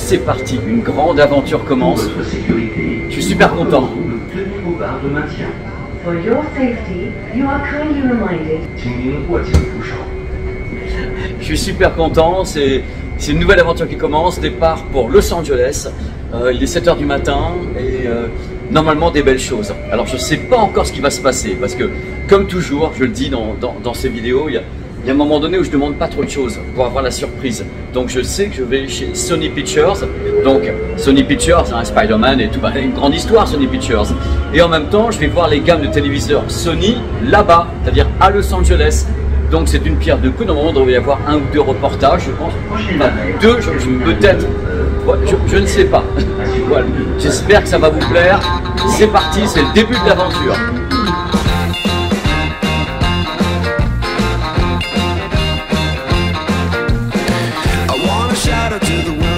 c'est parti, une grande aventure commence. Je suis super content. Je suis super content, c'est une nouvelle aventure qui commence, départ pour Los Angeles. Il est 7 h du matin et normalement des belles choses. Alors je ne sais pas encore ce qui va se passer parce que comme toujours, je le dis dans ces vidéos, il y a un moment donné où je ne demande pas trop de choses pour avoir la surprise. Donc je sais que je vais chez Sony Pictures. Donc Sony Pictures, un Spider-Man et tout, une grande histoire Sony Pictures. Et en même temps, je vais voir les gammes de téléviseurs Sony là-bas, c'est-à-dire à Los Angeles. Donc c'est une pierre deux coups. Normalement, il devrait y avoir 1 ou 2 reportages, je pense. Enfin, 2, peut-être. Je ne sais pas. Voilà. J'espère que ça va vous plaire. C'est parti, c'est le début de l'aventure.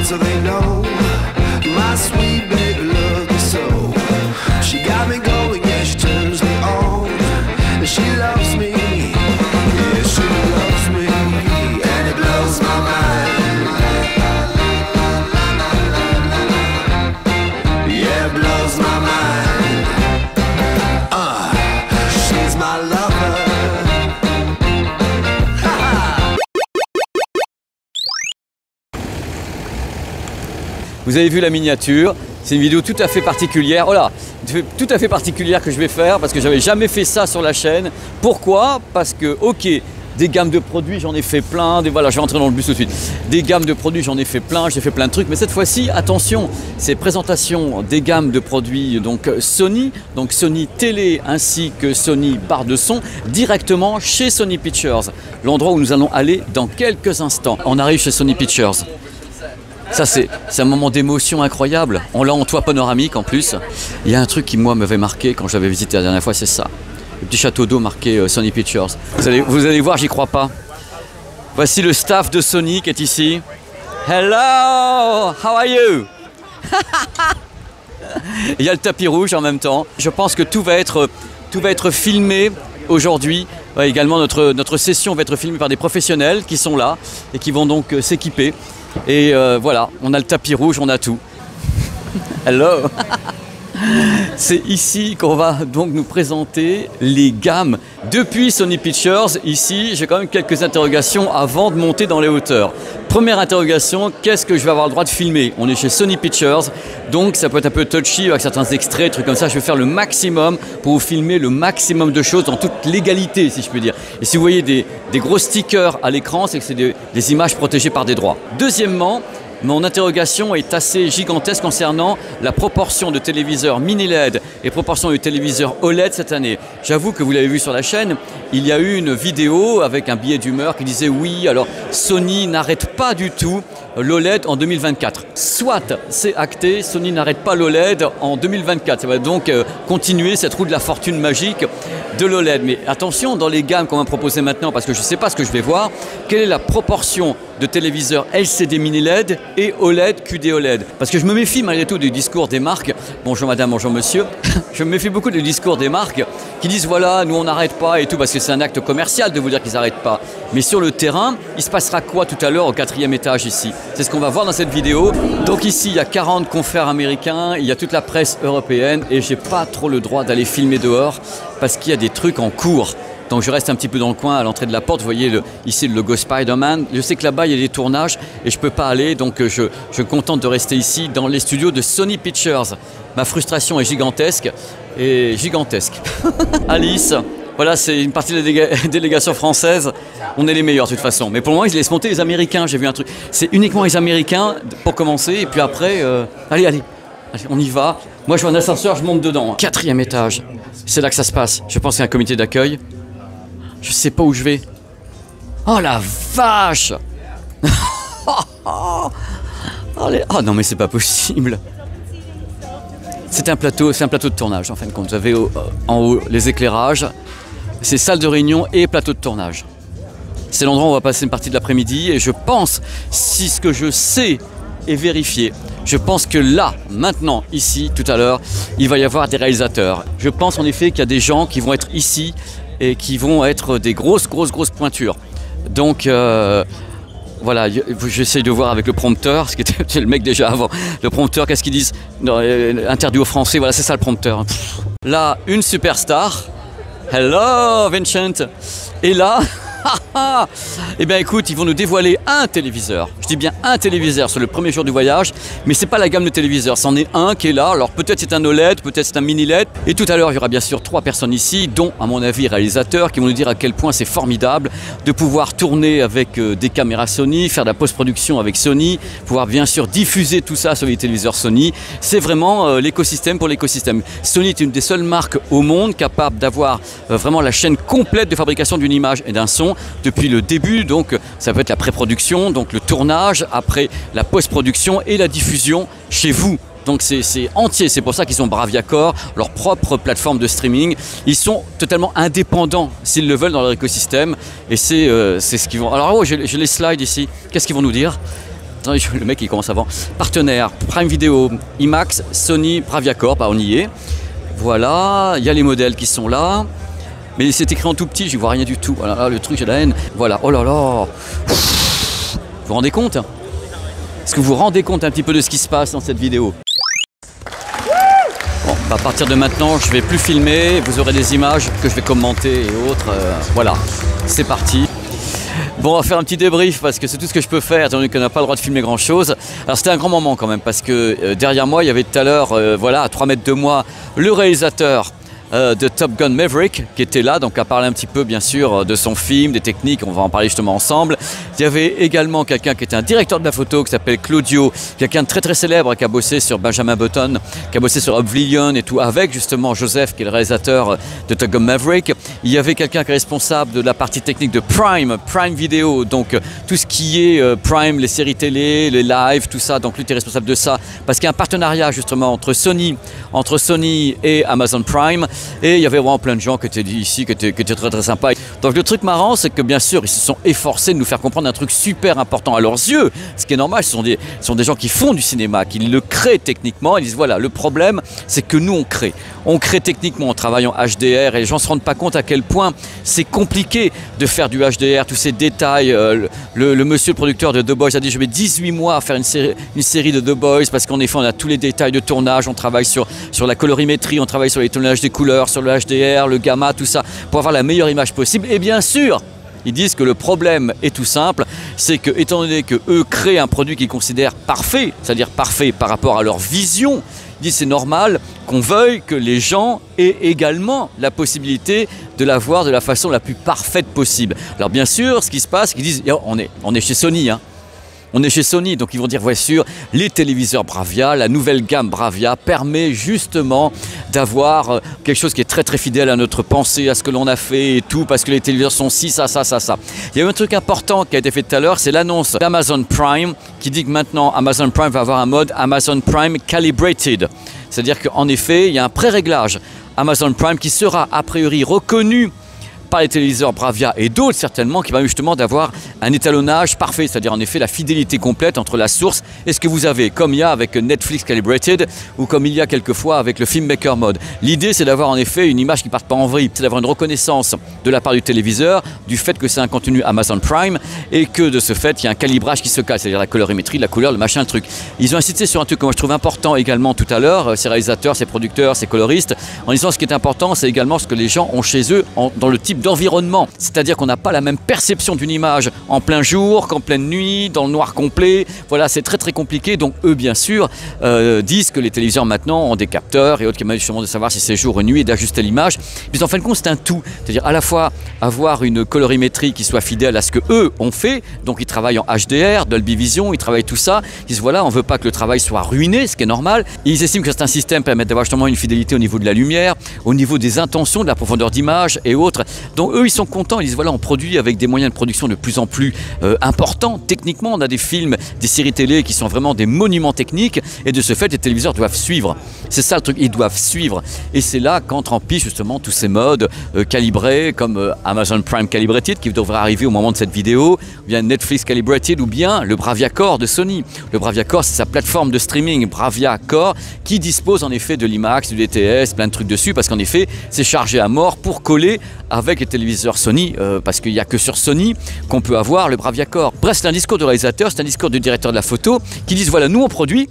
So they know my sweet baby loves me so. She got me going, yeah, she turns me on. And she loves me, yeah, she loves me. And it blows my mind. Yeah, it blows my mind. She's my lover. Vous avez vu la miniature, c'est une vidéo tout à fait particulière. Oh là, tout à fait particulière que je vais faire parce que j'avais jamais fait ça sur la chaîne. Pourquoi? Parce que, ok, des gammes de produits, j'en ai fait plein. Voilà, je vais rentrer dans le bus tout de suite. Des gammes de produits, j'en ai fait plein. J'ai fait plein de trucs. Mais cette fois-ci, attention, c'est présentation des gammes de produits donc Sony Télé ainsi que Sony barre de son directement chez Sony Pictures. L'endroit où nous allons aller dans quelques instants. On arrive chez Sony Pictures. Ça c'est un moment d'émotion incroyable. On l'a en toit panoramique en plus. Il y a un truc qui moi m'avait marqué quand j'avais visité la dernière fois, c'est ça. Le petit château d'eau marqué Sony Pictures. Vous allez voir, j'y crois pas. Voici le staff de Sony qui est ici. Hello, how are you? Il y a le tapis rouge en même temps. Je pense que tout va être filmé aujourd'hui. Ouais, également notre session va être filmée par des professionnels qui sont là et qui vont donc s'équiper. Et voilà, on a le tapis rouge, on a tout. Hello. C'est ici qu'on va donc nous présenter les gammes. Depuis Sony Pictures, ici, j'ai quand même quelques interrogations avant de monter dans les hauteurs. Première interrogation, qu'est-ce que je vais avoir le droit de filmer? On est chez Sony Pictures, donc ça peut être un peu touchy avec certains extraits, trucs comme ça. Je vais faire le maximum pour vous filmer le maximum de choses en toute légalité, si je peux dire. Et si vous voyez des gros stickers à l'écran, c'est que c'est des images protégées par des droits. Deuxièmement, mon interrogation est assez gigantesque concernant la proportion de téléviseurs mini LED et proportion de téléviseurs OLED cette année. J'avoue que vous l'avez vu sur la chaîne, il y a eu une vidéo avec un billet d'humeur qui disait oui, alors Sony n'arrête pas du tout l'OLED en 2024. Soit c'est acté, Sony n'arrête pas l'OLED en 2024. Ça va donc continuer cette roue de la fortune magique de l'OLED. Mais attention, dans les gammes qu'on va proposer maintenant, parce que je ne sais pas ce que je vais voir, quelle est la proportion de téléviseurs LCD mini LED et OLED QD OLED? Parce que je me méfie malgré tout du discours des marques. Bonjour madame, bonjour monsieur. Je me méfie beaucoup du discours des marques qui disent voilà, nous on n'arrête pas et tout, parce que c'est un acte commercial de vous dire qu'ils n'arrêtent pas. Mais sur le terrain, il se passera quoi tout à l'heure au 4e étage ici? C'est ce qu'on va voir dans cette vidéo. Donc ici, il y a 40 confrères américains, il y a toute la presse européenne et j'ai pas trop le droit d'aller filmer dehors parce qu'il y a des trucs en cours. Donc je reste un petit peu dans le coin à l'entrée de la porte. Vous voyez ici le logo Spider-Man. Je sais que là-bas il y a des tournages et je ne peux pas aller. Donc je me contente de rester ici dans les studios de Sony Pictures. Ma frustration est gigantesque. Alice, voilà, c'est une partie de la délégation française. On est les meilleurs de toute façon. Mais pour le moment ils laissent monter les Américains. J'ai vu un truc. C'est uniquement les Américains pour commencer. Et puis après, allez, on y va. Moi je vois un ascenseur, je monte dedans. 4e étage. C'est là que ça se passe. Je pense qu'il y a un comité d'accueil. Je sais pas où je vais. Oh la vache. Oh non mais c'est pas possible. C'est un plateau de tournage en fin de compte. Vous avez en haut les éclairages. C'est salle de réunion et plateau de tournage. C'est l'endroit où on va passer une partie de l'après-midi et je pense, si ce que je sais est vérifié, je pense que là, maintenant, ici, tout à l'heure, il va y avoir des réalisateurs. Je pense en effet qu'il y a des gens qui vont être ici et qui vont être des grosses pointures. Donc Voilà, j'essaye de voir avec le prompteur, ce qui était le mec déjà avant. Le prompteur, qu'est-ce qu'ils disent? Interdit aux Français, voilà, c'est ça le prompteur. Là, une superstar. Hello, Vincent. Et là, eh bien écoute, ils vont nous dévoiler un téléviseur. Je dis bien un téléviseur sur le premier jour du voyage, mais c'est pas la gamme de téléviseurs, c'en est un qui est là. Alors peut-être c'est un OLED, peut-être c'est un mini LED. Et tout à l'heure, il y aura bien sûr 3 personnes ici, dont à mon avis réalisateurs, qui vont nous dire à quel point c'est formidable de pouvoir tourner avec des caméras Sony, faire de la post-production avec Sony, pouvoir bien sûr diffuser tout ça sur les téléviseurs Sony. C'est vraiment l'écosystème pour l'écosystème. Sony est une des seules marques au monde capable d'avoir vraiment la chaîne complète de fabrication d'une image et d'un son depuis le début. Donc ça peut être la pré-production, donc le tournage, après la post-production et la diffusion chez vous. Donc c'est entier, c'est pour ça qu'ils ont Braviacor, leur propre plateforme de streaming. Ils sont totalement indépendants s'ils le veulent dans leur écosystème. Et c'est ce qu'ils vont... Alors oh, j'ai les slides ici, qu'est-ce qu'ils vont nous dire? Attendez, le mec il commence avant. Partenaires, Prime Video, IMAX, Sony, Braviacor, bah on y est. Voilà, il y a les modèles qui sont là. Mais c'est écrit en tout petit, je ne vois rien du tout. Voilà, là, le truc, j'ai la haine. Voilà, oh là là. Vous vous rendez compte? Est-ce que vous vous rendez compte un petit peu de ce qui se passe dans cette vidéo? Bon, à partir de maintenant, je ne vais plus filmer. Vous aurez des images que je vais commenter et autres. Voilà, c'est parti. Bon, on va faire un petit débrief parce que c'est tout ce que je peux faire, étant donné qu'on n'a pas le droit de filmer grand chose. Alors c'était un grand moment quand même parce que derrière moi, il y avait tout à l'heure, voilà, à 3 mètres de moi, le réalisateur de Top Gun Maverick qui était là, donc à parler un petit peu bien sûr de son film, des techniques, on va en parler justement ensemble. Il y avait également quelqu'un qui était un directeur de la photo qui s'appelle Claudio, quelqu'un de très très célèbre qui a bossé sur Benjamin Button, qui a bossé sur Oblivion et tout, avec justement Joseph qui est le réalisateur de Top Gun Maverick. Il y avait quelqu'un qui est responsable de la partie technique de Prime Video, donc tout ce qui est Prime, les séries télé, les lives, tout ça, donc lui était responsable de ça, parce qu'il y a un partenariat justement entre Sony et Amazon Prime. Et il y avait vraiment plein de gens qui étaient ici, qui étaient très très sympas. Donc le truc marrant, c'est que bien sûr, ils se sont efforcés de nous faire comprendre un truc super important à leurs yeux. Ce qui est normal, ce sont des gens qui font du cinéma, qui le créent techniquement. Ils disent voilà, le problème, c'est que nous, on crée. On crée techniquement en travaillant HDR et les gens ne se rendent pas compte à quel point c'est compliqué de faire du HDR, tous ces détails. Le monsieur, le producteur de The Boys a dit je mets 18 mois à faire une série de The Boys parce qu'en effet, on a tous les détails de tournage, on travaille sur la colorimétrie, on travaille sur les tournages des couleurs, sur le HDR, le gamma, tout ça, pour avoir la meilleure image possible. Et bien sûr, ils disent que le problème est tout simple, c'est que, étant donné qu'eux créent un produit qu'ils considèrent parfait, c'est-à-dire parfait par rapport à leur vision, ils disent c'est normal qu'on veuille que les gens aient également la possibilité de la voir de la façon la plus parfaite possible. Alors bien sûr, ce qui se passe, c'est qu'ils disent on est chez Sony, hein. On est chez Sony, donc ils vont dire, bien sûr, les téléviseurs Bravia, la nouvelle gamme Bravia permet justement d'avoir quelque chose qui est très très fidèle à notre pensée, à ce que l'on a fait et tout, parce que les téléviseurs sont ci, ça. Il y a un truc important qui a été fait tout à l'heure, c'est l'annonce d'Amazon Prime, qui dit que maintenant Amazon Prime va avoir un mode Amazon Prime Calibrated. C'est-à-dire qu'en effet, il y a un pré-réglage Amazon Prime qui sera a priori reconnu par les téléviseurs Bravia et d'autres certainement, qui va justement d'avoir un étalonnage parfait, c'est-à-dire en effet la fidélité complète entre la source et ce que vous avez, comme il y a avec Netflix Calibrated ou comme il y a quelquefois avec le Filmmaker Mode. L'idée c'est d'avoir en effet une image qui ne parte pas en vrille, c'est d'avoir une reconnaissance de la part du téléviseur, du fait que c'est un contenu Amazon Prime et que de ce fait il y a un calibrage qui se cale, c'est-à-dire la colorimétrie, la couleur, le machin, le truc. Ils ont insisté sur un truc que moi je trouve important également tout à l'heure, ces réalisateurs, ces producteurs, ces coloristes, en disant ce qui est important c'est également ce que les gens ont chez eux dans le type d'environnement, c'est-à-dire qu'on n'a pas la même perception d'une image en plein jour qu'en pleine nuit, dans le noir complet. Voilà, c'est très très compliqué. Donc eux bien sûr disent que les téléviseurs maintenant ont des capteurs et autres qui permettent justement de savoir si c'est jour ou nuit et d'ajuster l'image. Mais en fin de compte c'est un tout, c'est-à-dire à la fois avoir une colorimétrie qui soit fidèle à ce que eux ont fait. Donc ils travaillent en HDR, Dolby Vision, ils travaillent tout ça. Ils disent voilà, on veut pas que le travail soit ruiné, ce qui est normal. Et ils estiment que certains systèmes permettent d'avoir justement une fidélité au niveau de la lumière, au niveau des intentions, de la profondeur d'image et autres. Donc eux ils sont contents, ils disent voilà, on produit avec des moyens de production de plus en plus importants. Techniquement, on a des films, des séries télé qui sont vraiment des monuments techniques et de ce fait, les téléviseurs doivent suivre. C'est ça le truc, ils doivent suivre. Et c'est là qu'entrent en piste justement tous ces modes calibrés comme Amazon Prime Calibrated qui devrait arriver au moment de cette vidéo, ou bien Netflix Calibrated ou bien le Braviacor de Sony. Le Braviacor, c'est sa plateforme de streaming Braviacor qui dispose en effet de l'IMAX, du DTS, plein de trucs dessus parce qu'en effet, c'est chargé à mort pour coller avec avec les téléviseurs Sony, parce qu'il n'y a que sur Sony qu'on peut avoir le Bravia-Core. Bref, c'est un discours de réalisateur, c'est un discours du directeur de la photo, qui disent voilà, nous on produit,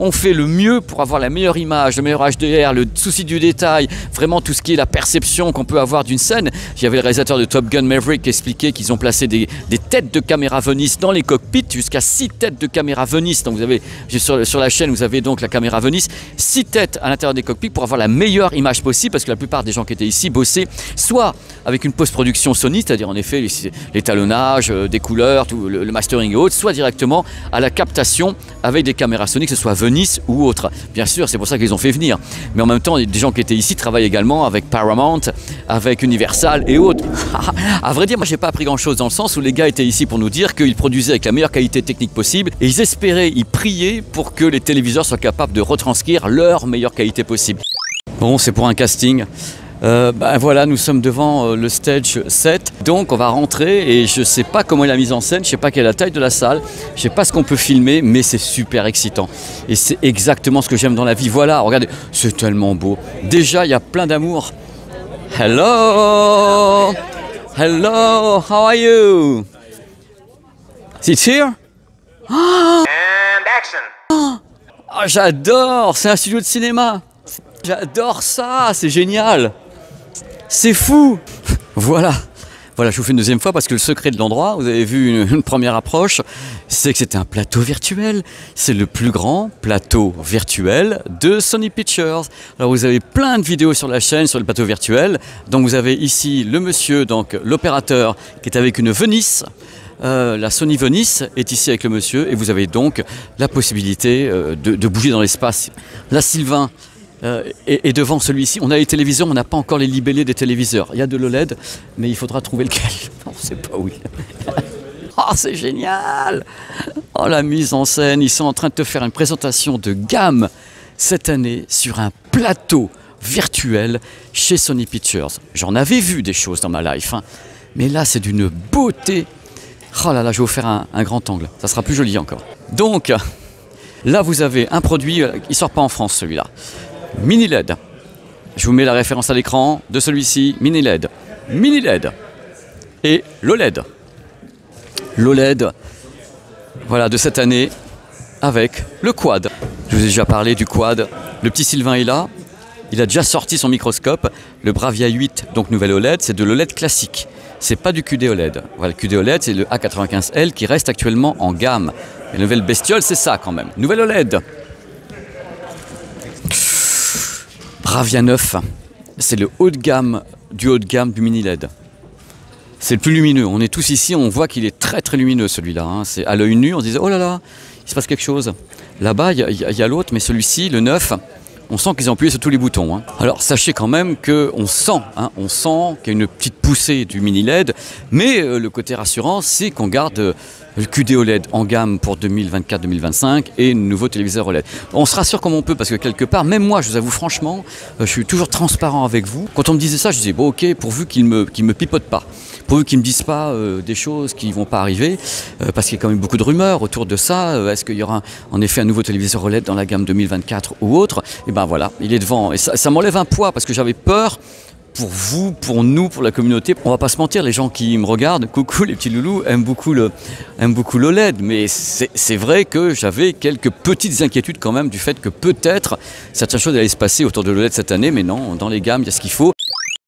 on fait le mieux pour avoir la meilleure image, le meilleur HDR, le souci du détail, vraiment tout ce qui est la perception qu'on peut avoir d'une scène. Il y avait le réalisateur de Top Gun Maverick qui expliquait qu'ils ont placé des têtes de caméra Venice dans les cockpits, jusqu'à 6 têtes de caméra Venice. Donc vous avez, sur la chaîne, vous avez donc la caméra Venice, 6 têtes à l'intérieur des cockpits pour avoir la meilleure image possible, parce que la plupart des gens qui étaient ici bossaient soit avec une post-production Sony, c'est-à-dire en effet l'étalonnage, des couleurs, tout, le mastering et autres, soit directement à la captation avec des caméras Sony, que ce soit Venice ou autre. Bien sûr, c'est pour ça qu'ils ont fait venir. Mais en même temps, des gens qui étaient ici travaillent également avec Paramount, avec Universal et autres. À vrai dire, moi, j'ai pas appris grand-chose dans le sens où les gars étaient ici pour nous dire qu'ils produisaient avec la meilleure qualité technique possible et ils espéraient, ils priaient pour que les téléviseurs soient capables de retranscrire leur meilleure qualité possible. Bon, c'est pour un casting. Voilà, nous sommes devant le stage 7, donc on va rentrer et je sais pas comment est la mise en scène, je sais pas quelle est la taille de la salle, je sais pas ce qu'on peut filmer, mais c'est super excitant et c'est exactement ce que j'aime dans la vie. Voilà, regardez, c'est tellement beau. Déjà, il y a plein d'amour. Hello, hello, how are you? Is it here? And action. Oh, j'adore, c'est un studio de cinéma. J'adore ça, c'est génial. C'est fou. Voilà, je vous fais une deuxième fois parce que le secret de l'endroit, vous avez vu une première approche, c'est que c'était un plateau virtuel. C'est le plus grand plateau virtuel de Sony Pictures. Alors vous avez plein de vidéos sur la chaîne sur le plateau virtuel. Donc vous avez ici le monsieur, donc l'opérateur qui est avec une Venice. La Sony Venice est ici avec le monsieur et vous avez donc la possibilité de bouger dans l'espace. Là, Sylvain et devant celui-ci, on a les téléviseurs, on n'a pas encore les libellés des téléviseurs. Il y a de l'OLED, mais il faudra trouver lequel. On ne sait pas où il est. Oh, c'est génial! Oh, la mise en scène, ils sont en train de te faire une présentation de gamme cette année sur un plateau virtuel chez Sony Pictures. J'en avais vu des choses dans ma life, hein, mais là, c'est d'une beauté. Oh là là, je vais vous faire un grand angle. Ça sera plus joli encore. Donc, là, vous avez un produit, il ne sort pas en France celui-là. Mini LED. Je vous mets la référence à l'écran de celui-ci, Mini LED. Mini LED. Et l'OLED. L'OLED, voilà, de cette année, avec le quad. Je vous ai déjà parlé du quad. Le petit Sylvain est là. Il a déjà sorti son microscope. Le Bravia 8, donc nouvelle OLED, c'est de l'OLED classique. C'est pas du QD OLED. Voilà, le QD OLED, c'est le A95L qui reste actuellement en gamme. Et la nouvelle bestiole, c'est ça quand même. Nouvelle OLED. Bravia 9, c'est le haut de gamme du mini LED. C'est le plus lumineux. On est tous ici, on voit qu'il est très très lumineux celui-là. Hein. C'est à l'œil nu, on se disait oh là là, il se passe quelque chose. Là-bas, il y a l'autre, mais celui-ci, le 9, on sent qu'ils ont appuyé sur tous les boutons. Hein. Alors sachez quand même qu'on sent, qu'il y a une petite poussée du mini LED, mais le côté rassurant, c'est qu'on garde le QD OLED en gamme pour 2024-2025 et nouveau téléviseur OLED. On se rassure comme on peut parce que quelque part, même moi, je vous avoue franchement, je suis toujours transparent avec vous. Quand on me disait ça, je disais bon ok, pourvu qu'ils me pipotent pas, pourvu qu'ils me disent pas des choses qui vont pas arriver, parce qu'il y a quand même beaucoup de rumeurs autour de ça. Est-ce qu'il y aura en effet un nouveau téléviseur OLED dans la gamme 2024 ou autre? Et ben voilà, il est devant et ça m'enlève un poids parce que j'avais peur. Pour vous, pour nous, pour la communauté, on va pas se mentir, les gens qui me regardent, coucou les petits loulous, aiment beaucoup l'OLED, mais c'est vrai que j'avais quelques petites inquiétudes quand même du fait que peut-être certaines choses allaient se passer autour de l'OLED cette année, mais non, dans les gammes, il y a ce qu'il faut.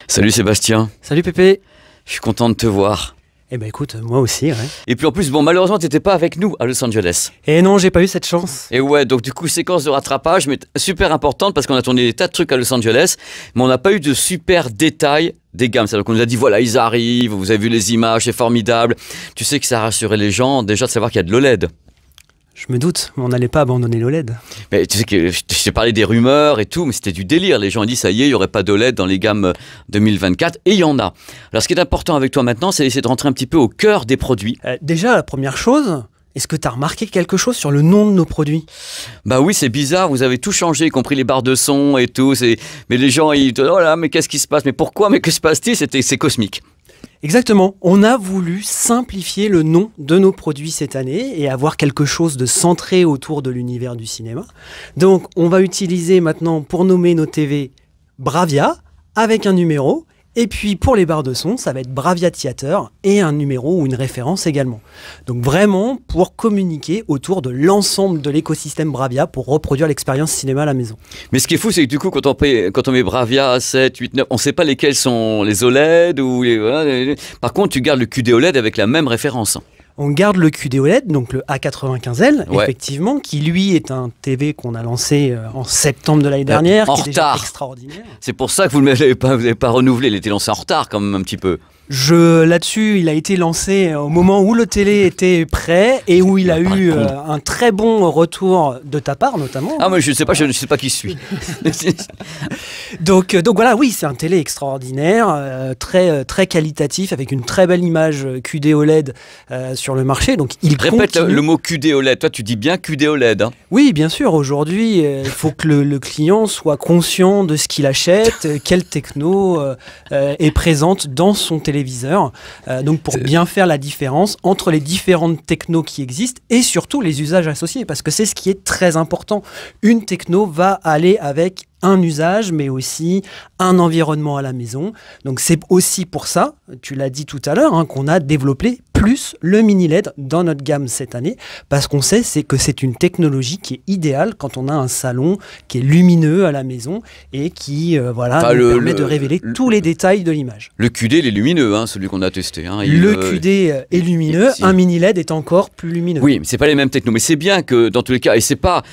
Salut Sébastien. Salut Pépé. Je suis content de te voir. Eh ben écoute, moi aussi, ouais. Et puis en plus, bon, malheureusement, tu n'étais pas avec nous à Los Angeles. Et non, j'ai pas eu cette chance. Et ouais, donc du coup, séquence de rattrapage, mais super importante parce qu'on a tourné des tas de trucs à Los Angeles, mais on n'a pas eu de super détails des gammes. C'est-à-dire qu'on nous a dit, voilà, ils arrivent, vous avez vu les images, c'est formidable. Tu sais que ça a rassuré les gens déjà de savoir qu'il y a de l'OLED. Je me doute, on n'allait pas abandonner l'OLED. Mais tu sais que je t'ai parlé des rumeurs et tout, mais c'était du délire. Les gens ont dit, ça y est, il n'y aurait pas d'OLED dans les gammes 2024, et il y en a. Alors ce qui est important avec toi maintenant, c'est d'essayer de rentrer un petit peu au cœur des produits. Déjà, la première chose, est-ce que tu as remarqué quelque chose sur le nom de nos produits? Bah oui, c'est bizarre, vous avez tout changé, y compris les barres de son et tout. Mais les gens, ils disent, oh là, mais qu'est-ce qui se passe? Mais pourquoi? Mais que se passe-t-il? C'est cosmique. Exactement, on a voulu simplifier le nom de nos produits cette année et avoir quelque chose de centré autour de l'univers du cinéma. Donc on va utiliser maintenant pour nommer nos TV Bravia avec un numéro Et puis pour les barres de son, ça va être Bravia Theater et un numéro ou une référence également. Donc vraiment pour communiquer autour de l'ensemble de l'écosystème Bravia pour reproduire l'expérience cinéma à la maison. Mais ce qui est fou, c'est que du coup, quand on met Bravia 7, 8, 9, on ne sait pas lesquels sont les OLED ou les, voilà, Par contre, tu gardes le QD OLED avec la même référence. On garde le QD OLED, donc le A95L, Ouais. effectivement, qui lui est un TV qu'on a lancé en septembre de l'année dernière, En qui est déjà retard. extraordinaire. C'est pour ça que vous ne l'avez pas renouvelé. Il était lancé en retard quand même un petit peu. Là-dessus, il a été lancé au moment où le télé était prêt et où il a Par eu contre. un très bon retour de ta part notamment. Ah, moi je ne sais pas qui je suis. Donc voilà, oui, c'est un télé extraordinaire, très qualitatif, avec une très belle image QD OLED sur le marché. Donc il Répète continue. le mot QD OLED. Toi, tu dis bien QD OLED. Hein. Oui, bien sûr. Aujourd'hui, il faut que le client soit conscient de ce qu'il achète, quelle techno est présente dans son téléviseur. Donc pour bien faire la différence entre les différentes technos qui existent et surtout les usages associés, parce que c'est ce qui est très important. Une techno va aller avec un usage, mais aussi un environnement à la maison. Donc c'est aussi pour ça, tu l'as dit tout à l'heure, hein, qu'on a développé plus le mini LED dans notre gamme cette année, parce qu'on sait que c'est une technologie qui est idéale quand on a un salon qui est lumineux à la maison et qui Enfin, nous permet de révéler tous les détails de l'image. Le QD, il est lumineux, hein, celui qu'on a testé. Hein. Le QD est lumineux, si. un mini LED est encore plus lumineux. Oui, mais c'est pas les mêmes technos. Mais c'est bien que dans tous les cas, et c'est pas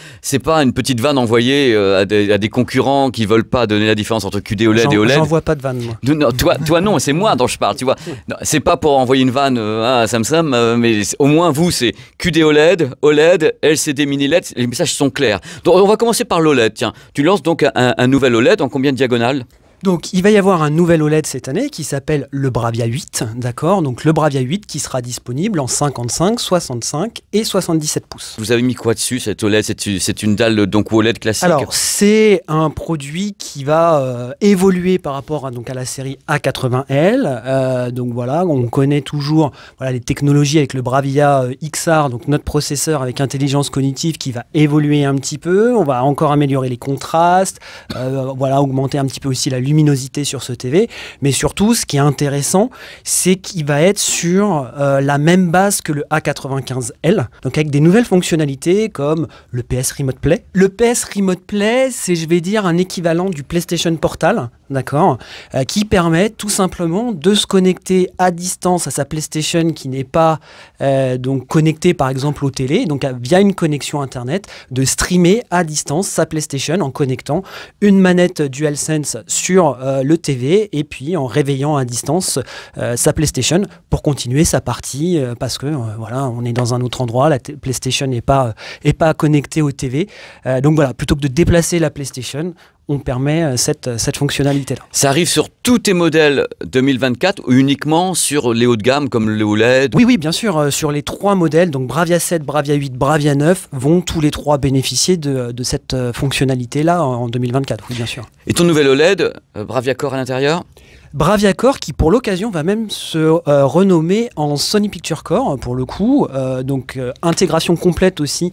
une petite vanne envoyée à des concurrents qui veulent pas donner la différence entre QD OLED et OLED. J'en vois pas de vanne, moi. Non, toi non, c'est moi dont je parle, tu vois. Non, c'est pas pour envoyer une vanne à Samsung, mais au moins vous, c'est QD OLED, OLED, LCD mini LED, les messages sont clairs. Donc on va commencer par l'OLED, tiens. Tu lances donc un nouvel OLED en combien de diagonales ? Donc, il va y avoir un nouvel OLED cette année qui s'appelle le Bravia 8, d'accord ? Donc, le Bravia 8 qui sera disponible en 55, 65 et 77 pouces. Vous avez mis quoi dessus, cette OLED ? C'est une dalle donc OLED classique ? Alors, c'est un produit qui va évoluer par rapport à la série A80L. Donc voilà, on connaît toujours les technologies avec le Bravia XR, donc notre processeur avec intelligence cognitive qui va évoluer un petit peu. On va encore améliorer les contrastes, augmenter un petit peu aussi la luminosité sur ce TV. Mais surtout, ce qui est intéressant, c'est qu'il va être sur la même base que le A95L, donc avec des nouvelles fonctionnalités comme le PS Remote Play. Le PS Remote Play, c'est, je vais dire, un équivalent du PlayStation Portal, d'accord, qui permet tout simplement de se connecter à distance à sa PlayStation qui n'est pas donc connectée par exemple aux télé, donc via une connexion Internet, de streamer à distance sa PlayStation en connectant une manette DualSense sur le TV et puis en réveillant à distance sa PlayStation pour continuer sa partie parce que on est dans un autre endroit, la PlayStation n'est pas connectée au TV. Donc voilà, plutôt que de déplacer la PlayStation, on permet cette fonctionnalité-là. Ça arrive sur tous tes modèles 2024 ou uniquement sur les hauts de gamme comme le OLED ? Oui, bien sûr, sur les trois modèles, donc Bravia 7, Bravia 8, Bravia 9, vont tous les trois bénéficier de cette fonctionnalité-là en 2024, oui, bien sûr. Et ton nouvel OLED, Bravia Core à l'intérieur ? Bravia Core qui pour l'occasion va même se renommer en Sony Picture Core pour le coup, donc intégration complète aussi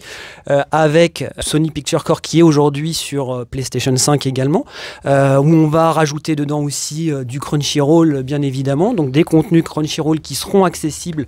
avec Sony Picture Core qui est aujourd'hui sur PlayStation 5 également, où on va rajouter dedans aussi du Crunchyroll bien évidemment, donc des contenus Crunchyroll qui seront accessibles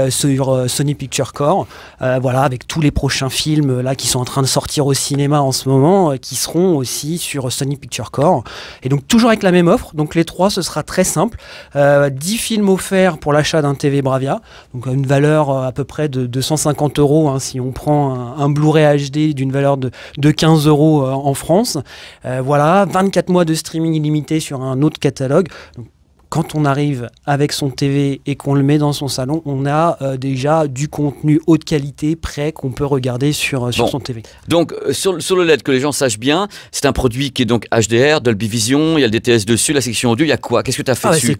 sur Sony Picture Core, avec tous les prochains films là qui sont en train de sortir au cinéma en ce moment, qui seront aussi sur Sony Picture Core, et donc toujours avec la même offre, donc les trois ce sera très simple, 10 films offerts pour l'achat d'un TV Bravia, donc une valeur à peu près de 250 € si on prend un Blu-ray HD d'une valeur de 15 € en France, 24 mois de streaming illimité sur un autre catalogue. Donc, quand on arrive avec son TV et qu'on le met dans son salon, on a déjà du contenu haute qualité prêt qu'on peut regarder sur son TV. Donc sur le LED, que les gens sachent bien, c'est un produit qui est donc HDR, Dolby Vision, il y a le DTS dessus, la section audio, il y a quoi ? Qu'est-ce que tu as fait dessus ?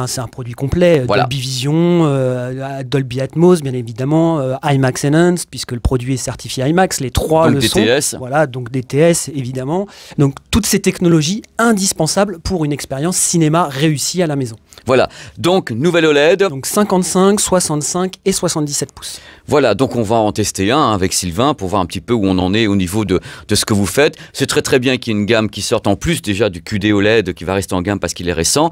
C'est un produit complet, Dolby Vision, Dolby Atmos bien évidemment, IMAX Enhanced puisque le produit est certifié IMAX, les trois donc le DTS. sont. Voilà, donc DTS évidemment. Donc toutes ces technologies indispensables pour une expérience cinéma réussie à la maison. Voilà, donc nouvelle OLED. Donc 55, 65 et 77 pouces. Voilà, donc on va en tester un avec Sylvain pour voir un petit peu où on en est au niveau de ce que vous faites. C'est très bien qu'il y ait une gamme qui sorte en plus déjà du QD OLED qui va rester en gamme parce qu'il est récent.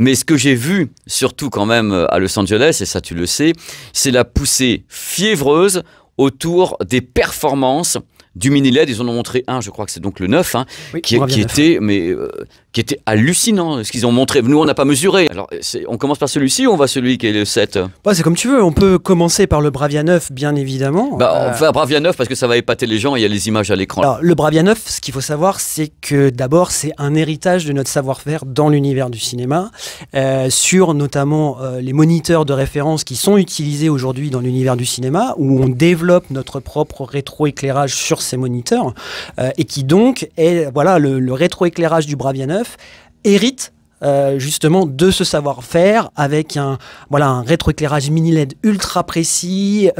Mais ce que j'ai vu, surtout quand même à Los Angeles, et ça tu le sais, c'est la poussée fiévreuse autour des performances du mini LED. Ils en ont montré un, je crois que c'est donc le 9, hein, Oui, qui Bravia 9. était, qui était hallucinant ce qu'ils ont montré. Nous, on n'a pas mesuré. Alors, on commence par celui-ci ou on va celui qui est le 7? Ouais, c'est comme tu veux, on peut commencer par le Bravia 9, bien évidemment. On fait un Bravia 9 parce que ça va épater les gens et il y a les images à l'écran. Alors, le Bravia 9, ce qu'il faut savoir, c'est que d'abord, c'est un héritage de notre savoir-faire dans l'univers du cinéma, sur notamment les moniteurs de référence qui sont utilisés aujourd'hui dans l'univers du cinéma, où on développe notre propre rétroéclairage sur ces moniteurs, et qui donc est, voilà, le rétroéclairage du Bravia 9 hérite justement de ce savoir-faire avec un rétroéclairage mini LED ultra précis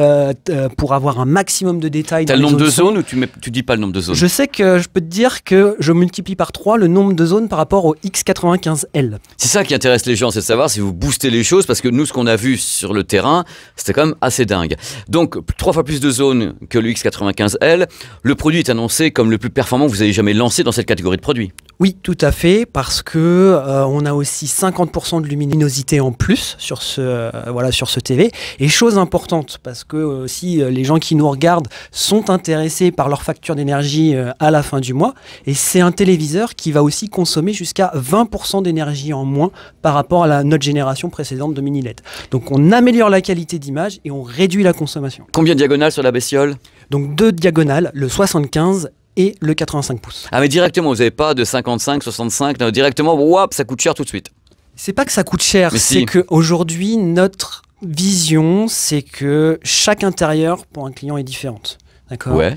pour avoir un maximum de détails. T'as le nombre de zones ou tu dis pas le nombre de zones? Je sais que je peux te dire que je multiplie par 3 le nombre de zones par rapport au X95L. C'est ça qui intéresse les gens, c'est de savoir si vous boostez les choses, parce que nous, ce qu'on a vu sur le terrain, c'était quand même assez dingue. Donc, 3 fois plus de zones que le X95L. Le produit est annoncé comme le plus performant que vous avez jamais lancé dans cette catégorie de produits. Oui, tout à fait, parce que on a aussi 50% de luminosité en plus sur ce TV. Et chose importante, parce que aussi les gens qui nous regardent sont intéressés par leur facture d'énergie à la fin du mois. Et c'est un téléviseur qui va aussi consommer jusqu'à 20% d'énergie en moins par rapport à notre génération précédente de mini LED. Donc on améliore la qualité d'image et on réduit la consommation. Combien de diagonales sur la bestiole? Donc 2 diagonales, le 75 et le 85 pouces. Ah mais directement, vous n'avez pas de 55, 65, non, directement, wouah, ça coûte cher tout de suite. C'est pas que ça coûte cher, Mais c'est si. qu'aujourd'hui, notre vision, c'est que chaque intérieur pour un client est différente. D'accord. Ouais.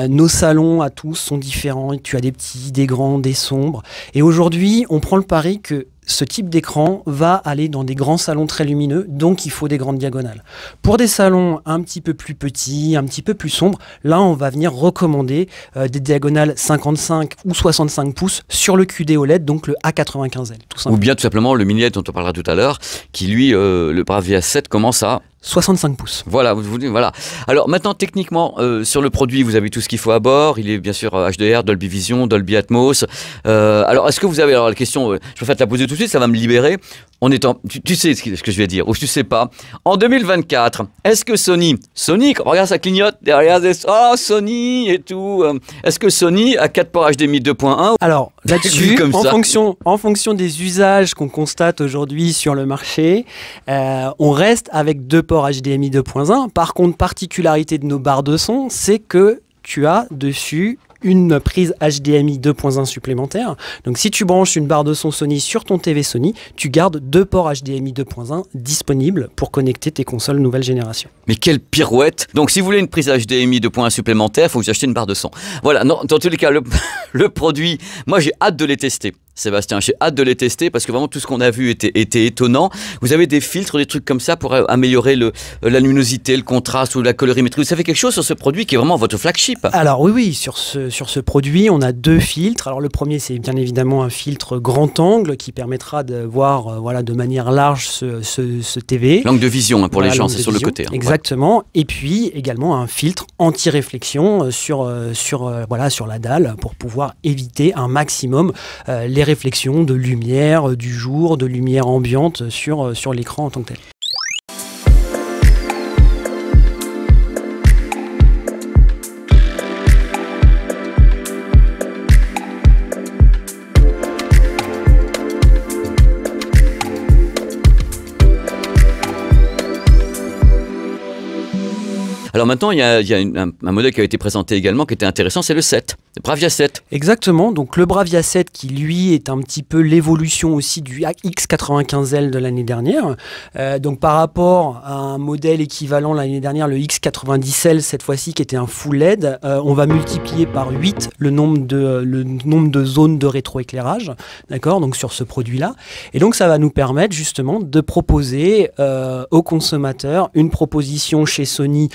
Nos salons à tous sont différents. Tu as des petits, des grands, des sombres. Et aujourd'hui, on prend le pari que ce type d'écran va aller dans des grands salons très lumineux, donc il faut des grandes diagonales. Pour des salons un petit peu plus petits, un petit peu plus sombres, là on va venir recommander des diagonales 55 ou 65 pouces sur le QD OLED, donc le A95L, tout Ou simplement. bien tout simplement le mini LED dont on parlera tout à l'heure, qui lui, le Bravia 7 commence à... 65 pouces. Voilà, voilà. Alors maintenant, techniquement, sur le produit, vous avez tout ce qu'il faut à bord. Il est bien sûr HDR, Dolby Vision, Dolby Atmos. Alors, est-ce que vous avez... Alors, la question, je préfère te la poser tout de suite, ça va me libérer. Tu sais ce que je vais dire, ou tu sais pas. En 2024, est-ce que Sony, regarde, ça clignote derrière des... Oh, Sony et tout. Est-ce que Sony a 4 ports HDMI 2.1? Alors là-dessus, Comme ça. en fonction des usages qu'on constate aujourd'hui sur le marché, on reste avec 2 ports HDMI 2.1. Par contre, particularité de nos barres de son, c'est que tu as dessus une prise HDMI 2.1 supplémentaire. Donc si tu branches une barre de son Sony sur ton TV Sony, tu gardes 2 ports HDMI 2.1 disponibles pour connecter tes consoles nouvelle génération. Mais quelle pirouette! Donc, si vous voulez une prise HDMI 2.1 supplémentaire, il faut vous acheter une barre de son. Voilà, non, dans tous les cas, le produit, moi j'ai hâte de les tester. Sébastien, j'ai hâte de les tester parce que vraiment tout ce qu'on a vu était étonnant. Vous avez des filtres, des trucs comme ça pour améliorer la luminosité, le contraste ou la colorimétrie. Vous savez quelque chose sur ce produit qui est vraiment votre flagship? Alors oui, sur ce produit, on a 2 filtres. Alors le premier, c'est bien évidemment un filtre grand angle qui permettra de voir de manière large ce TV. Langue de vision pour les gens, langue c'est de sur le vision, côté. Exactement. Et puis également un filtre anti-réflexion sur la dalle pour pouvoir éviter un maximum les réflexions de lumière du jour, de lumière ambiante sur l'écran en tant que tel. Alors maintenant, il y a un modèle qui a été présenté également qui était intéressant, c'est le 7, le Bravia 7. Exactement, donc le Bravia 7 qui lui est un petit peu l'évolution aussi du X95L de l'année dernière. Donc par rapport à un modèle équivalent l'année dernière, le X90L cette fois-ci qui était un full LED, on va multiplier par 8 le nombre de zones de rétroéclairage, d'accord, donc sur ce produit-là. Et donc ça va nous permettre justement de proposer aux consommateurs une proposition chez Sony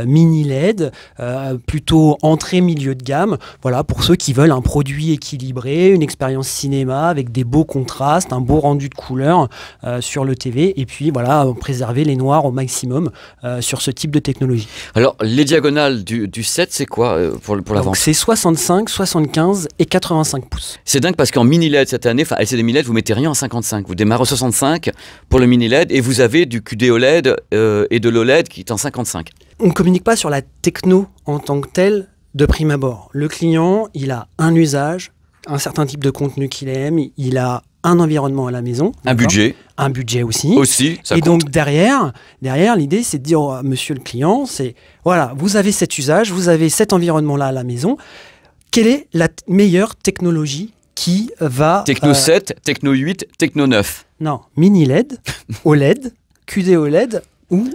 mini LED, plutôt entrée milieu de gamme, voilà, pour ceux qui veulent un produit équilibré, une expérience cinéma avec des beaux contrastes, un beau rendu de couleurs sur le TV, et puis voilà, préserver les noirs au maximum sur ce type de technologie. Alors, les diagonales du 7, c'est quoi pour la Donc vente? c'est 65, 75 et 85 pouces. C'est dingue parce qu'en mini LED cette année, enfin LCD mini LED, vous mettez rien en 55. Vous démarrez en 65 pour le mini LED et vous avez du QD OLED et de l'OLED qui est en 55. On ne communique pas sur la techno en tant que telle de prime abord. Le client, il a un usage, un certain type de contenu qu'il aime, il a un environnement à la maison. Un budget. Un budget aussi. Aussi, ça et compte. donc derrière l'idée, c'est de dire à monsieur le client, c'est voilà, vous avez cet usage, vous avez cet environnement-là à la maison. Quelle est la meilleure technologie qui va... Techno 7, Techno 8, Techno 9. Non, mini LED, OLED, QD OLED ou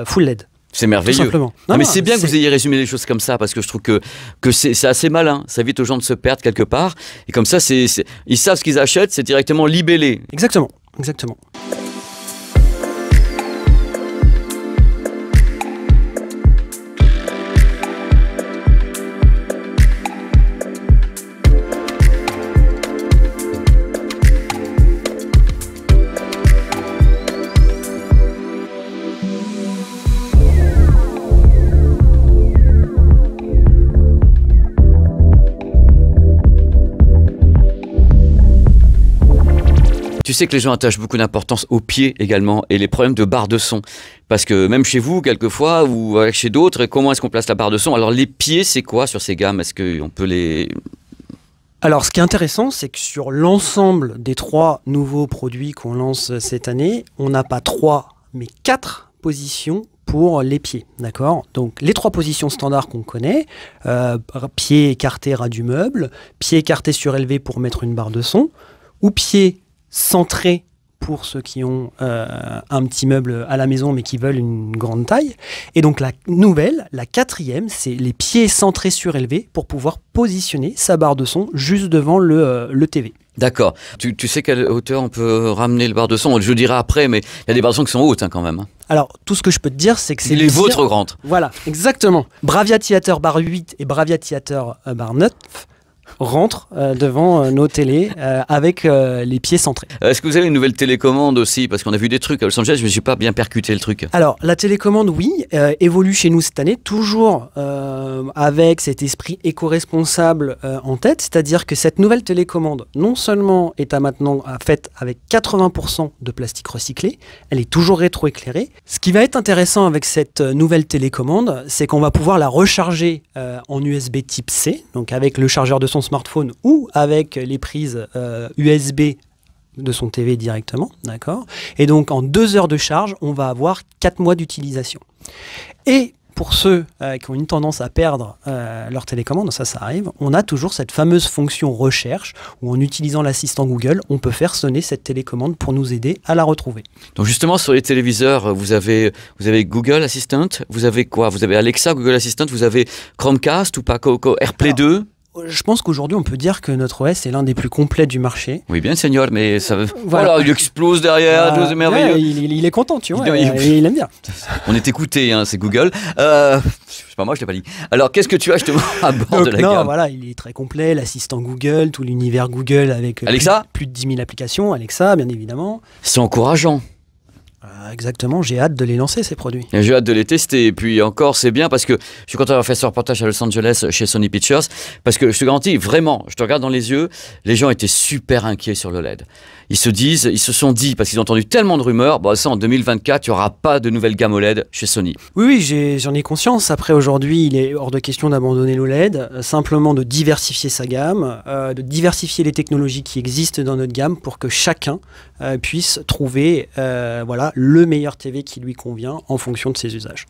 full LED. C'est Tout merveilleux. simplement. Non, mais c'est bien que vous ayez résumé les choses comme ça, parce que je trouve que c'est assez malin. Ça évite aux gens de se perdre quelque part. Et comme ça, ils savent ce qu'ils achètent, c'est directement libellé. Exactement, exactement. Tu sais que les gens attachent beaucoup d'importance aux pieds également et les problèmes de barre de son. Parce que même chez vous, quelquefois, ou chez d'autres, comment est-ce qu'on place la barre de son? Alors les pieds, c'est quoi sur ces gammes? Est-ce qu'on peut les... Alors, ce qui est intéressant, c'est que sur l'ensemble des 3 nouveaux produits qu'on lance cette année, on n'a pas 3, mais 4 positions pour les pieds, d'accord? Donc, les 3 positions standards qu'on connaît, pied écarté ras du meuble, pied écarté surélevé pour mettre une barre de son, ou pied centré pour ceux qui ont un petit meuble à la maison mais qui veulent une grande taille. Et donc la nouvelle, la 4e, c'est les pieds centrés surélevés pour pouvoir positionner sa barre de son juste devant le TV. D'accord. Tu sais quelle hauteur on peut ramener le barre de son? Je dirai après, mais il y a des barres de son qui sont hautes quand même. Alors, tout ce que je peux te dire, c'est que c'est les vôtres grandes. Voilà, exactement. Bravia Theater barre 8 et Bravia Theater barre 9 rentrent devant nos télés avec les pieds centrés. Est-ce que vous avez une nouvelle télécommande aussi? Parce qu'on a vu des trucs à Los Angeles, je ne suis pas bien percuté le truc. Alors, la télécommande, oui, évolue chez nous cette année, toujours avec cet esprit éco-responsable en tête, c'est-à-dire que cette nouvelle télécommande, non seulement est à maintenant faite avec 80% de plastique recyclé, elle est toujours rétroéclairée. Ce qui va être intéressant avec cette nouvelle télécommande, c'est qu'on va pouvoir la recharger en USB type C, donc avec le chargeur de son smartphone ou avec les prises USB de son TV directement, d'accord? Et donc en 2 heures de charge, on va avoir 4 mois d'utilisation. Et pour ceux qui ont une tendance à perdre leur télécommande, ça arrive, on a toujours cette fameuse fonction recherche où en utilisant l'assistant Google, on peut faire sonner cette télécommande pour nous aider à la retrouver. Donc justement sur les téléviseurs, vous avez Google Assistant, vous avez quoi? Vous avez Alexa, Google Assistant, vous avez Chromecast ou pas AirPlay 2? Je pense qu'aujourd'hui, on peut dire que notre OS est l'un des plus complets du marché. Oui, bien, Seigneur, mais ça veut... Voilà. Voilà, il explose derrière, c'est merveilleux. Ouais, il est content, tu vois. Il- Il aime bien. On est écouté, hein, c'est Google. C'est pas moi, je l'ai pas dit. Alors, qu'est-ce que tu as justement à bord de la non, gamme? voilà, il est très complet. L'assistant Google, tout l'univers Google avec Alexa plus de 10 000 applications. Alexa, bien évidemment. C'est encourageant. Exactement, j'ai hâte de les lancer, ces produits. Et j'ai hâte de les tester. Et puis encore, c'est bien parce que je suis content d'avoir fait ce reportage à Los Angeles chez Sony Pictures. Parce que je te garantis, vraiment, je te regarde dans les yeux, les gens étaient super inquiets sur le LED. Ils se sont dit, parce qu'ils ont entendu tellement de rumeurs, bah ça en 2024, il n'y aura pas de nouvelle gamme OLED chez Sony. Oui, j'en ai conscience. Après, aujourd'hui, il est hors de question d'abandonner l'OLED, simplement de diversifier sa gamme, de diversifier les technologies qui existent dans notre gamme pour que chacun puisse trouver voilà, le meilleur TV qui lui convient en fonction de ses usages.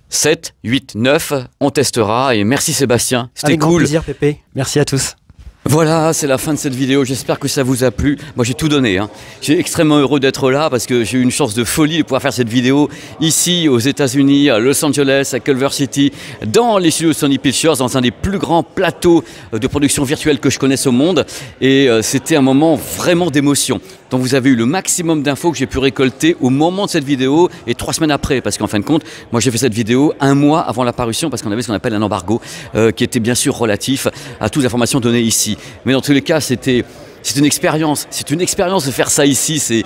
7, 8, 9, on testera. Et merci Sébastien, c'était Avec grand cool. plaisir, Pépé. Merci à tous. Voilà, c'est la fin de cette vidéo. J'espère que ça vous a plu. Moi, j'ai tout donné. J'ai extrêmement heureux d'être là parce que j'ai eu une chance de folie de pouvoir faire cette vidéo ici aux États-Unis, à Los Angeles, à Culver City, dans les studios Sony Pictures, dans un des plus grands plateaux de production virtuelle que je connaisse au monde. Et c'était un moment vraiment d'émotion. dont vous avez eu le maximum d'infos que j'ai pu récolter au moment de cette vidéo et 3 semaines après. Parce qu'en fin de compte, moi j'ai fait cette vidéo 1 mois avant la parution parce qu'on avait ce qu'on appelle un embargo qui était bien sûr relatif à toutes les informations données ici. Mais dans tous les cas, c'est une expérience. C'est une expérience de faire ça ici.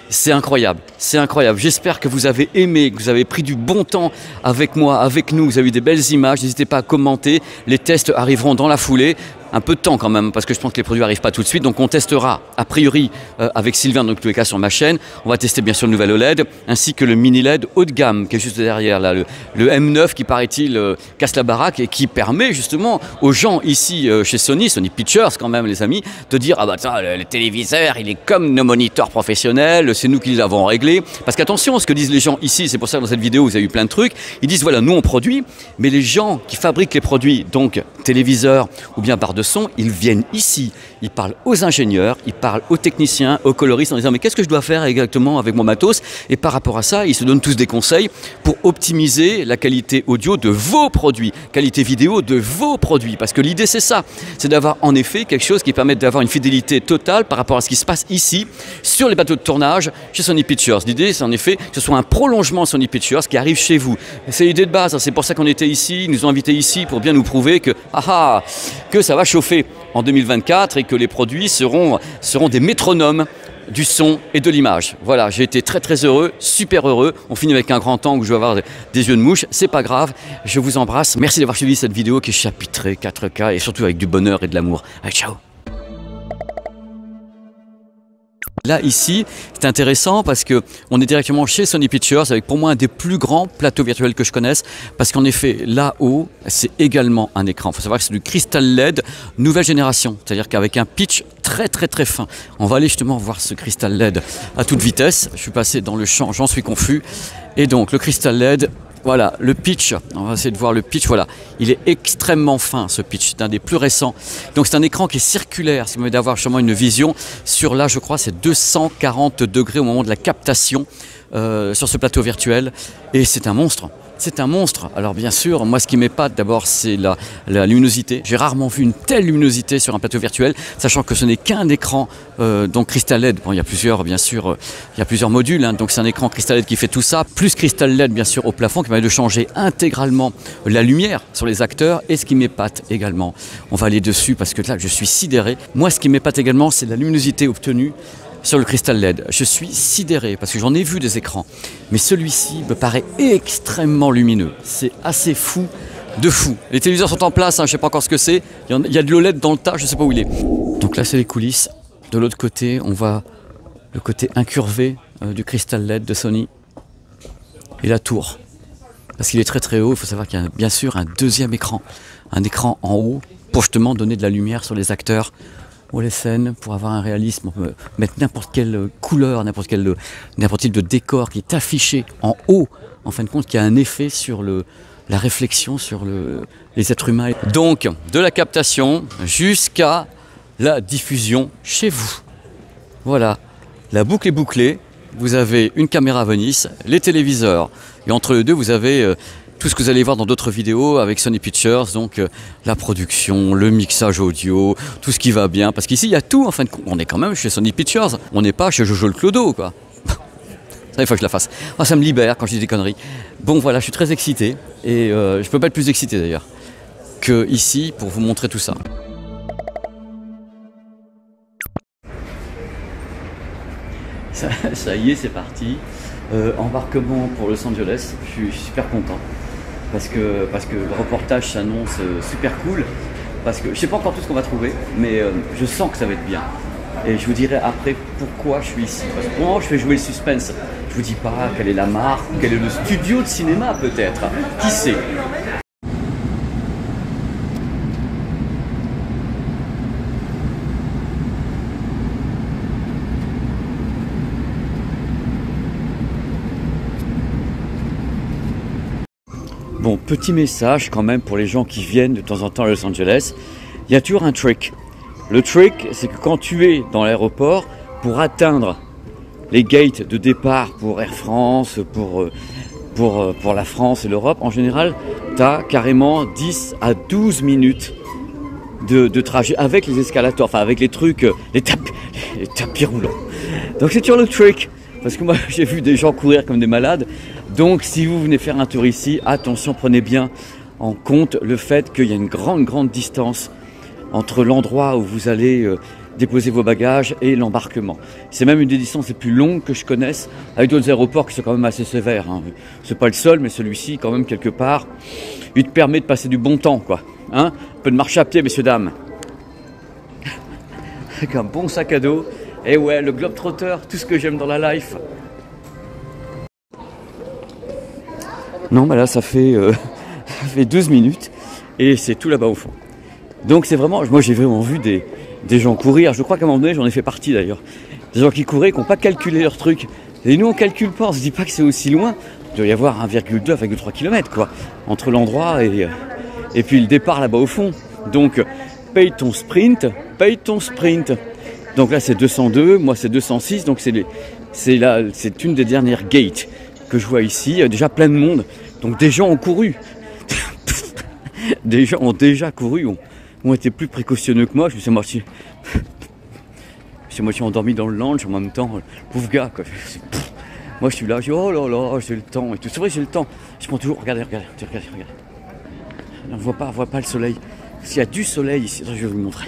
C'est incroyable, c'est incroyable. J'espère que vous avez aimé, que vous avez pris du bon temps avec moi, avec nous, vous avez eu des belles images. N'hésitez pas à commenter, les tests arriveront dans la foulée. Un peu de temps quand même, parce que je pense que les produits n'arrivent pas tout de suite. Donc on testera, a priori, avec Sylvain, dans tous les cas sur ma chaîne. On va tester bien sûr le nouvel OLED, ainsi que le mini LED haut de gamme, qui est juste derrière là, le M9 qui paraît-il casse la baraque et qui permet justement aux gens ici chez Sony Pictures quand même les amis, de dire ah bah tiens, le téléviseur il est comme nos moniteurs professionnels, c'est nous qui les avons réglés. Parce qu'attention, ce que disent les gens ici, c'est pour ça que dans cette vidéo vous avez eu plein de trucs, ils disent voilà, nous on produit, mais les gens qui fabriquent les produits, donc téléviseurs ou bien barres de son, ils viennent ici, ils parlent aux ingénieurs, ils parlent aux techniciens, aux coloristes en disant mais qu'est-ce que je dois faire exactement avec mon matos, et par rapport à ça, ils se donnent tous des conseils pour optimiser la qualité audio de vos produits, qualité vidéo de vos produits, parce que l'idée c'est ça, c'est d'avoir en effet quelque chose qui permette d'avoir une fidélité totale par rapport à ce qui se passe ici, sur les bateaux de tournage chez Sony Pictures. L'idée c'est en effet que ce soit un prolongement Sony Pictures qui arrive chez vous. C'est l'idée de base, c'est pour ça qu'on était ici, ils nous ont invités ici pour bien nous prouver que ça va chauffer en 2024 et que les produits seront des métronomes du son et de l'image. Voilà, j'ai été très très heureux, super heureux. On finit avec un grand angle où je vais avoir des yeux de mouche, c'est pas grave. Je vous embrasse. Merci d'avoir suivi cette vidéo qui est chapitrée 4K et surtout avec du bonheur et de l'amour. Allez, ciao. Là, ici, c'est intéressant parce qu'on est directement chez Sony Pictures avec pour moi un des plus grands plateaux virtuels que je connaisse parce qu'en effet, là-haut, c'est également un écran. Il faut savoir que c'est du Crystal LED nouvelle génération, c'est-à-dire qu'avec un pitch très très très fin. On va aller justement voir ce Crystal LED à toute vitesse. Je suis passé dans le champ, j'en suis confus. Et donc, le Crystal LED... Voilà, le pitch, on va essayer de voir le pitch, voilà, il est extrêmement fin ce pitch, c'est un des plus récents. Donc c'est un écran qui est circulaire, ça permet d'avoir justement une vision sur là, je crois, c'est 240 degrés au moment de la captation sur ce plateau virtuel. Et c'est un monstre. C'est un monstre. Alors bien sûr, moi ce qui m'épate d'abord c'est la luminosité. J'ai rarement vu une telle luminosité sur un plateau virtuel, sachant que ce n'est qu'un écran donc Crystal LED. Bon, il y a plusieurs, bien sûr, il y a plusieurs modules, hein, donc c'est un écran Crystal LED qui fait tout ça, plus Crystal LED bien sûr au plafond qui permet de changer intégralement la lumière sur les acteurs. Et ce qui m'épate également, on va aller dessus parce que là je suis sidéré. Moi ce qui m'épate également c'est la luminosité obtenue sur le Crystal LED. Je suis sidéré parce que j'en ai vu des écrans, mais celui-ci me paraît extrêmement lumineux. C'est assez fou de fou. Les téléviseurs sont en place, hein, je ne sais pas encore ce que c'est. Il y a de l'OLED dans le tas, je ne sais pas où il est. Donc là, c'est les coulisses. De l'autre côté, on voit le côté incurvé du Crystal LED de Sony et la tour. Parce qu'il est très très haut, il faut savoir qu'il y a bien sûr un deuxième écran. Un écran en haut pour justement donner de la lumière sur les acteurs ou les scènes, pour avoir un réalisme, on peut mettre n'importe quelle couleur, n'importe type de décor qui est affiché en haut, en fin de compte, qui a un effet sur la réflexion sur les êtres humains. Donc, de la captation jusqu'à la diffusion chez vous. Voilà, la boucle est bouclée, vous avez une caméra Venice, les téléviseurs, et entre les deux, vous avez... tout ce que vous allez voir dans d'autres vidéos avec Sony Pictures, donc la production, le mixage audio, tout ce qui va bien. Parce qu'ici, il y a tout, en fin de compte. On est quand même chez Sony Pictures. On n'est pas chez Jojo le Clodo, quoi. Ça, il faut que je la fasse. Ah, ça me libère quand je dis des conneries. Bon, voilà, je suis très excité. Et je ne peux pas être plus excité, d'ailleurs, que ici pour vous montrer tout ça. Ça y est, c'est parti. Embarquement pour Los Angeles. Je suis super content. Parce que le reportage s'annonce super cool, parce que je ne sais pas encore tout ce qu'on va trouver, mais je sens que ça va être bien. Et je vous dirai après pourquoi je suis ici. Parce que pour moi, je fais jouer le suspense. Je vous dis pas quelle est la marque, quel est le studio de cinéma peut-être. Qui sait? Bon, petit message quand même pour les gens qui viennent de temps en temps à Los Angeles. Il y a toujours un trick. Le trick, c'est que quand tu es dans l'aéroport, pour atteindre les gates de départ pour Air France, pour la France et l'Europe, en général, tu as carrément 10 à 12 minutes de trajet avec les escalators, enfin avec les trucs, les tapis roulants. Donc c'est toujours le trick. Parce que moi j'ai vu des gens courir comme des malades. Donc si vous venez faire un tour ici, attention, prenez bien en compte le fait qu'il y a une grande distance entre l'endroit où vous allez déposer vos bagages et l'embarquement. C'est même une des distances les plus longues que je connaisse, avec d'autres aéroports qui sont quand même assez sévères. Hein. C'est pas le seul, mais celui-ci, quand même, quelque part, il te permet de passer du bon temps, quoi. Hein, un peu de marche à pied, messieurs, dames. Avec un bon sac à dos. Et ouais, le globetrotter, tout ce que j'aime dans la life. Non, bah là, ça fait 12 minutes et c'est tout là-bas au fond. Donc c'est vraiment, moi j'ai vraiment vu des gens courir. Je crois qu'à un moment donné, j'en ai fait partie d'ailleurs. Des gens qui couraient, qui n'ont pas calculé leur truc. Et nous, on calcule pas, on se dit pas que c'est aussi loin. Il doit y avoir 1,2, 1,3 km quoi, entre l'endroit et puis le départ là-bas au fond. Donc, paye ton sprint. Donc là, c'est 202, moi c'est 206, donc c'est une des dernières gates que je vois ici. Il y a déjà plein de monde, donc des gens ont couru. Des gens ont déjà couru, ont été plus précautionneux que moi. Je me suis moitié endormi dans le lounge en même temps. Le pauvre gars, quoi. Moi, je suis là, je dis oh là là, j'ai le temps et tout. C'est vrai, j'ai le temps. Je prends toujours, regardez. On voit pas le soleil. S'il y a du soleil ici, je vais vous le montrer.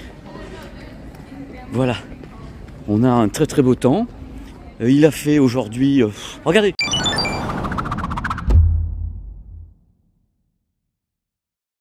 Voilà. On a un très beau temps. Il a fait aujourd'hui. Regardez.